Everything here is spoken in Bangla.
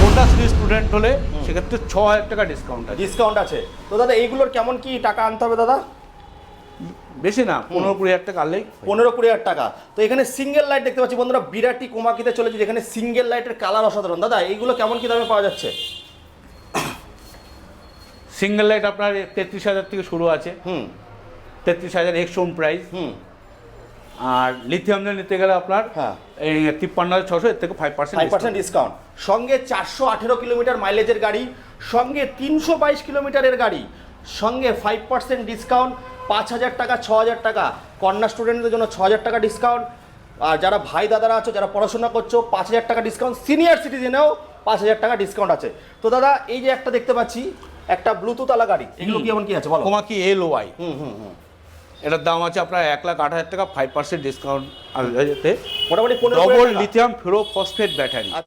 কন্যাশ্রী স্টুডেন্ট হলে সেক্ষেত্রে 6,000 টাকা ডিসকাউন্ট আছে। তো দাদা এইগুলোর কেমন কি টাকা আনতে হবে দাদা? বেশি না, 15-20,000 টাকা আনলেই 15-20,000 টাকা। তো এখানে সিঙ্গেল লাইট দেখতে পাচ্ছি বন্ধুরা, বিরাটি কোমাকিতে চলেছে, যেখানে সিঙ্গেল লাইটের কালার অসাধারণ। দাদা এইগুলো কেমন কি দামে পাওয়া যাচ্ছে? সিঙ্গেল লাইট আপনার 33,000 থেকে শুরু আছে। 33,000 এক্সশোরুম প্রাইস। আর লিথিয়াম নিতে গেলে আপনার এই 53,600, এর থেকে 5% ডিসকাউন্ট। সঙ্গে 418 কিলোমিটার মাইলেজের গাড়ি, সঙ্গে 322 কিলোমিটারের গাড়ি, সঙ্গে 5% ডিসকাউন্ট, 5,000 টাকা, 6,000 টাকা কন্যা স্টুডেন্টদের জন্য, 6,000 টাকা ডিসকাউন্ট। আর যারা ভাই দাদারা আছো, যারা পড়াশোনা করছো, 5,000 টাকা ডিসকাউন্ট। সিনিয়র সিটিজেনেও 5,000 টাকা ডিসকাউন্ট আছে। তো দাদা এই যে একটা দেখতে পাচ্ছি, একটা ব্লুটুথ আলা গাড়ি, এগুলো কেমন কি আছে বলো? কোমাকি LOI। এটার দাম আছে আপনার 1,08,000 টাকা, 5% ডিসকাউন্ট। মোটামুটি মোটামুটি ডবল লিথিয়াম ফেরো ফসফেট ব্যাটারি।